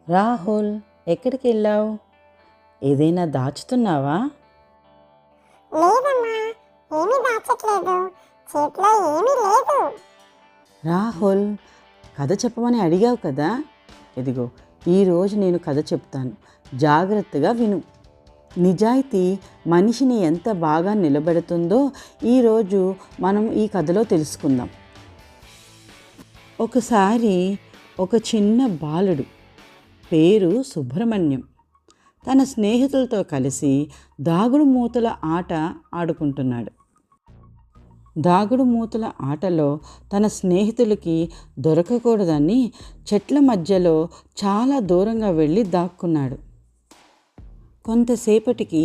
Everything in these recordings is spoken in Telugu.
రాహుల్, ఎక్కడికి వెళ్ళావు? ఏదైనా దాచుతున్నావా? లేదమ్మా, ఏమీ దాచట్లేదు. చేతిలో ఏమీ లేదు. రాహుల్, కథ చెప్పమని అడిగావు కదా, ఇదిగో ఈరోజు నేను కథ చెప్తాను, జాగ్రత్తగా విను. నిజాయితీ మనిషిని ఎంత బాగా నిలబెడుతుందో ఈరోజు మనం ఈ కథలో తెలుసుకుందాం. ఒకసారి ఒక చిన్న బాలుడు పేరు సుబ్రహ్మణ్యం తన స్నేహితులతో కలిసి దాగుడు మూతల ఆట ఆడుకుంటున్నాడు. దాగుడు మూతల ఆటలో తన స్నేహితులకి దొరకకూడదని చెట్ల మధ్యలో చాలా దూరంగా వెళ్ళి దాక్కున్నాడు. కొంతసేపటికి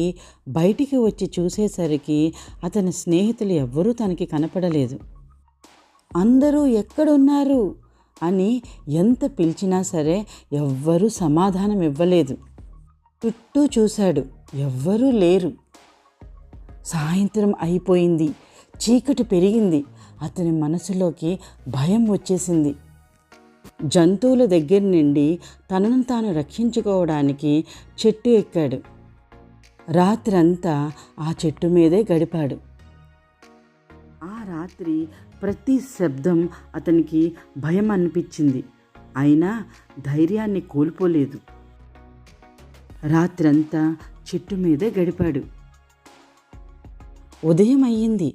బయటికి వచ్చి చూసేసరికి అతని స్నేహితులు ఎవ్వరూ తనకి కనపడలేదు. అందరూ ఎక్కడున్నారు అని ఎంత పిలిచినా సరే ఎవ్వరూ సమాధానం ఇవ్వలేదు. చుట్టూ చూశాడు, ఎవ్వరూ లేరు. సాయంత్రం అయిపోయింది, చీకటి పెరిగింది. అతని మనసులోకి భయం వచ్చేసింది. జంతువుల దగ్గర నుండి తనను తాను రక్షించుకోవడానికి చెట్టు ఎక్కాడు. రాత్రంతా ఆ చెట్టు మీదే గడిపాడు. ఆ రాత్రి ప్రతి శబ్దం అతనికి భయం అనిపించింది. అయినా ధైర్యాన్ని కోల్పోలేదు. రాత్రంతా చెట్టు మీదే గడిపాడు. ఉదయం అయ్యింది.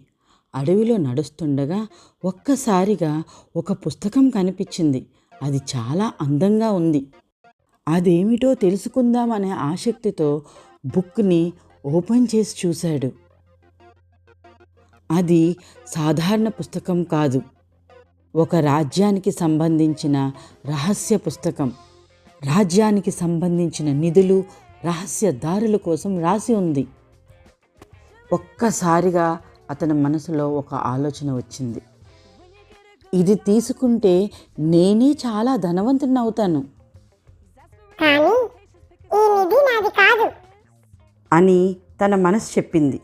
అడవిలో నడుస్తుండగా ఒక్కసారిగా ఒక పుస్తకం కనిపించింది. అది చాలా అందంగా ఉంది. అదేమిటో తెలుసుకుందామనే ఆసక్తితో బుక్ని ఓపెన్ చేసి చూశాడు. అది సాధారణ పుస్తకం కాదు, ఒక రాజ్యానికి సంబంధించిన రహస్య పుస్తకం. రాజ్యానికి సంబంధించిన నిధులు, రహస్య దారుల కోసం రాసి ఉంది. ఒక్కసారిగా అతని మనసులో ఒక ఆలోచన వచ్చింది. ఇది తీసుకుంటే నేనే చాలా ధనవంతుడిని అవుతాను కానీ ఈ నిధి నాది కాదు అని తన మనసు చెప్పింది.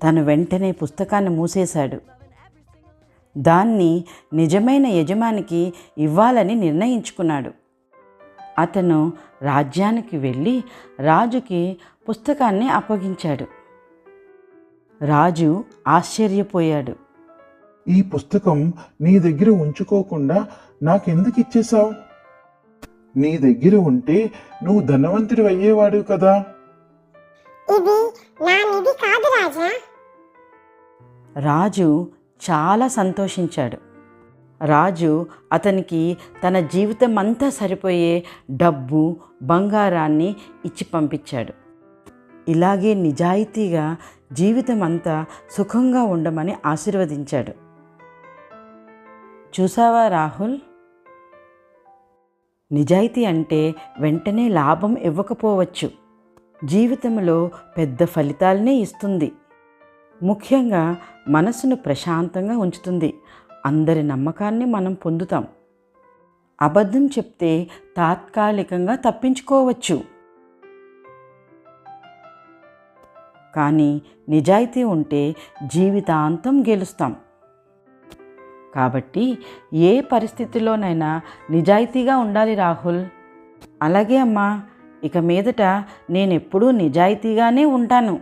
తను వెంటనే పుస్తకాన్ని మూసేశాడు. దాన్ని నిజమైన యజమానికి ఇవ్వాలని నిర్ణయించుకున్నాడు. అతను రాజ్యానికి వెళ్ళి రాజుకి పుస్తకాన్ని అప్పగించాడు. రాజు ఆశ్చర్యపోయాడు. ఈ పుస్తకం నీ దగ్గర ఉంచుకోకుండా నాకెందుకు ఇచ్చేశావు? నీ దగ్గర ఉంటే నువ్వు ధనవంతుడు అయ్యేవాడు కదా. ఇది నా నిధి కాదు రాజా. రాజు చాలా సంతోషించాడు. రాజు అతనికి తన జీవితం అంతా సరిపోయే డబ్బు, బంగారాన్ని ఇచ్చి పంపించాడు. ఇలాగే నిజాయితీగా జీవితం అంతా సుఖంగా ఉండమని ఆశీర్వదించాడు. చూసావా రాహుల్, నిజాయితీ అంటే వెంటనే లాభం ఇవ్వకపోవచ్చు, జీవితంలో పెద్ద ఫలితాలనే ఇస్తుంది. ముఖ్యంగా మనసును ప్రశాంతంగా ఉంచుతుంది. అందరి నమ్మకాన్ని మనం పొందుతాం. అబద్ధం చెప్తే తాత్కాలికంగా తప్పించుకోవచ్చు, కానీ నిజాయితీ ఉంటే జీవితాంతం గెలుస్తాం. కాబట్టి ఏ పరిస్థితిలోనైనా నిజాయితీగా ఉండాలి రాహుల్. అలాగే అమ్మా, ఇక మీదట నేనెప్పుడూ నిజాయితీగానే ఉంటాను.